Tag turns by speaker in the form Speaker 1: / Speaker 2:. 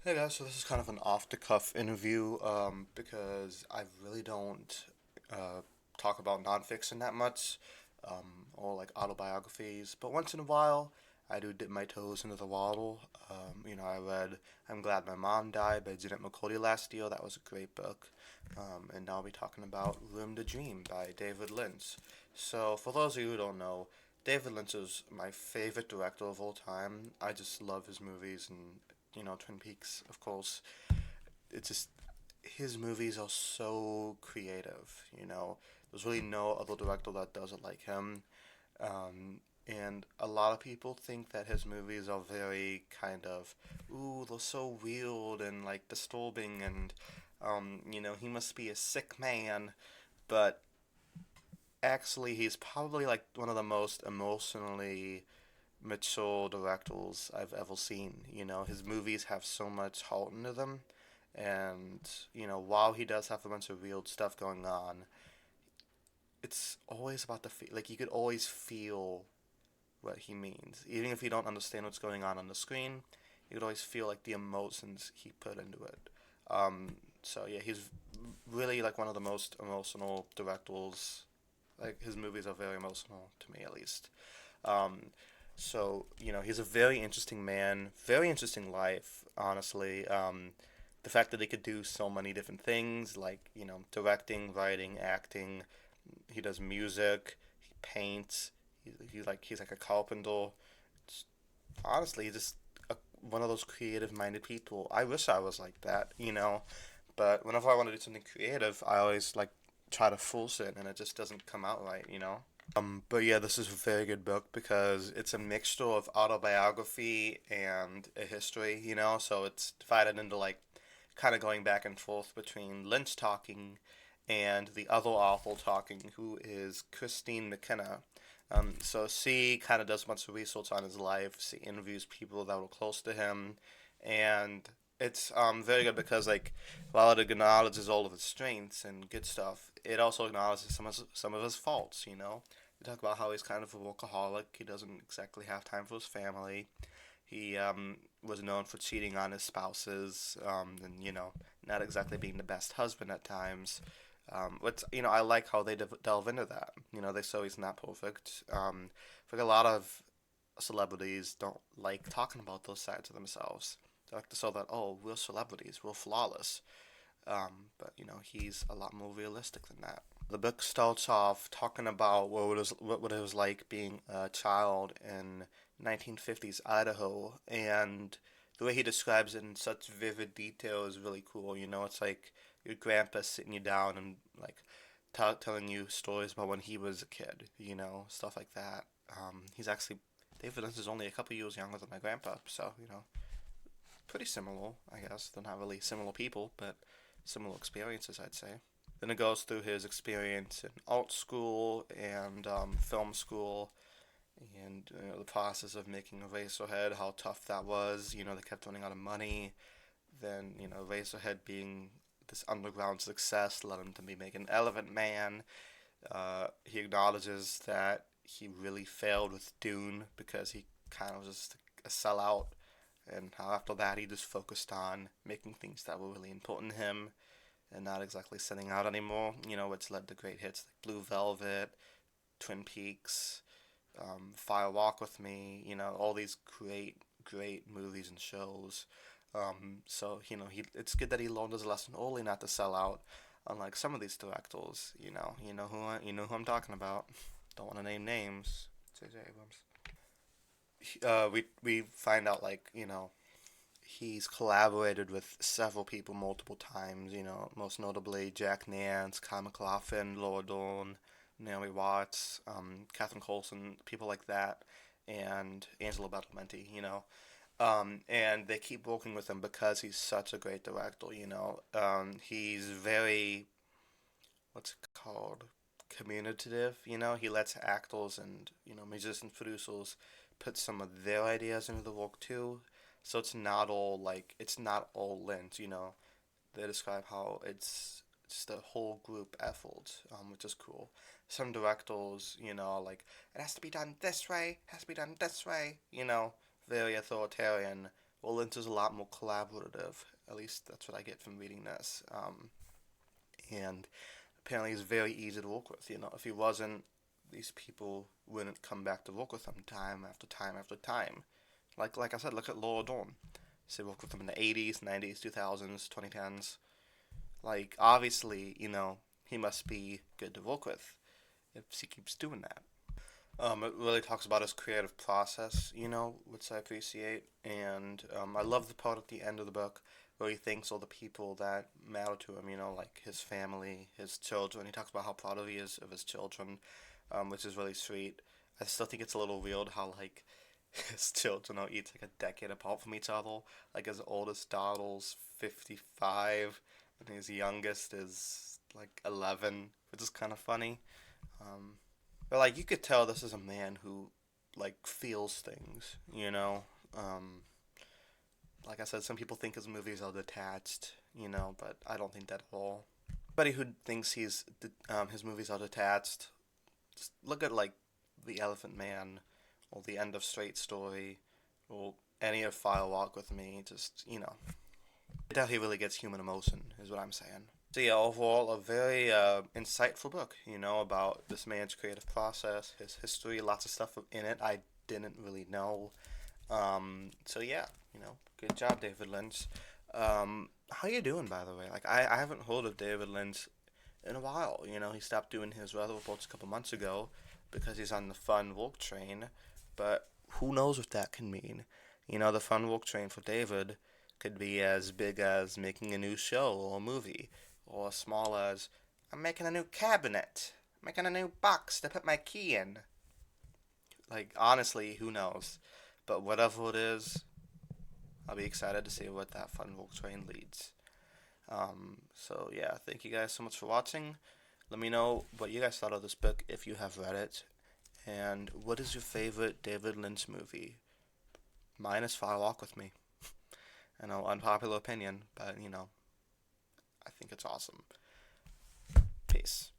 Speaker 1: Hey guys, so this is kind of an off-the-cuff interview because I really don't uh, talk about nonfiction that much or like autobiographies, but once in a while I do dip my toes into the water. I read I'm Glad My Mom Died by Janet McCurdy last year. That was a great book. And now I'll be talking about Room to Dream by David Lynch. So, for those of you who don't know, David Lynch is my favorite director of all time. I just love his movies and Twin Peaks, of course. It's just his movies are so creative. There's really no other director that does it like him. And a lot of people think that his movies are very kind of, ooh, they're so weird and like disturbing, and he must be a sick man. But actually, he's probably like one of the most emotionally mature directors I've ever seen. His movies have so much heart into them, and while he does have a bunch of weird stuff going on, it's always about like you could always feel what he means, even if you don't understand what's going on the screen. You could always feel like the emotions he put into it. So yeah, he's really like one of the most emotional directors. Like his movies are very emotional to me, at least. Um, he's a very interesting man, very interesting life, honestly. The fact that he could do so many different things, like, directing, writing, acting, he does music, he paints, he's like a carpenter. It's, honestly, he's just one of those creative minded people. I wish I was like that. But whenever I want to do something creative, I always like try to force it and it just doesn't come out right. But yeah, this is a very good book because it's a mixture of autobiography and a history. So it's divided into like kind of going back and forth between Lynch talking and the other author talking, who is Kristine McKenna. So she kind of does a bunch of research on his life. She interviews people that were close to him, and it's very good because like while it acknowledges all of his strengths and good stuff, it also acknowledges some of his faults. We talk about how he's kind of a workaholic. He doesn't exactly have time for his family. He was known for cheating on his spouses, and not exactly being the best husband at times. But I like how they delve into that. They show he's not perfect. I think a lot of celebrities don't like talking about those sides of themselves. They like to show that, oh, we're celebrities, we're flawless. But he's a lot more realistic than that. The book starts off talking about what it was like being a child in 1950s Idaho, and the way he describes it in such vivid detail is really cool. It's like your grandpa sitting you down and like telling you stories about when he was a kid. Stuff like that. He's actually David Lynch is only a couple years younger than my grandpa, so pretty similar, I guess. They're not really similar people, but similar experiences, I'd say. Then it goes through his experience in art school and film school, and the process of making Eraserhead, how tough that was. They kept running out of money. Then Eraserhead being this underground success led him to be making Elephant Man. He acknowledges that he really failed with Dune because he kind of was just a sellout, and how after that he just focused on making things that were really important to him and not exactly setting out anymore. Which led to great hits like Blue Velvet, Twin Peaks, Fire Walk with Me. All these great, great movies and shows. So it's good that he learned his lesson early not to sell out, unlike some of these directors. You know who I'm talking about. Don't want to name names. J.J. Abrams. We find out like he's collaborated with several people multiple times. Most notably Jack Nance, Kyle MacLachlan, Laura Dern, Naomi Watts, Catherine Coulson, people like that, and Angela Badalamenti. And they keep working with him because he's such a great director. He's very, what's it called, communicative. He lets actors and musicians, producers put some of their ideas into the work too. So it's not all Lynch. They describe how it's just a whole group effort, which is cool. Some directors, like it has to be done this way, has to be done this way. Very authoritarian. Well, Lynch is a lot more collaborative. At least that's what I get from reading this. And apparently, he's very easy to work with. If he wasn't, these people wouldn't come back to work with him time after time after time. Like I said, look at Laura Dorn. She worked with him in the 80s, 90s, 2000s, 2010s. Like, obviously, he must be good to work with if she keeps doing that. It really talks about his creative process, which I appreciate. And I love the part at the end of the book where he thanks all the people that matter to him, like his family, his children. He talks about how proud he is of his children, which is really sweet. I still think it's a little weird how, like, his children are each like a decade apart from each other. Like, his oldest daughter's 55, and his youngest is like 11, which is kind of funny. Um, but like you could tell this is a man who like feels things. Um, like I said, some people think his movies are detached, but I don't think that at all. Anybody who thinks his movies are detached, just look at like The Elephant Man or The End of Straight Story or any of Fire Walk with Me. Just I doubt he really gets human emotion, is what I'm saying. So yeah, overall, a very insightful book, about this man's creative process, his history, lots of stuff in it I didn't really know. So yeah, good job, David Lynch. How you doing, by the way? Like, I haven't heard of David Lynch in a while. He stopped doing his weather reports a couple months ago because he's on the fun work train. But who knows what that can mean? The fun work train for David could be as big as making a new show or a movie, or as small as I'm making a new cabinet, making a new box to put my key in. Like, honestly, who knows? But whatever it is, I'll be excited to see what that fun work train leads. So yeah, thank you guys so much for watching. Let me know what you guys thought of this book if you have read it, and what is your favorite David Lynch movie? Mine is Fire Walk with Me. I know, unpopular opinion, but I think it's awesome. Peace.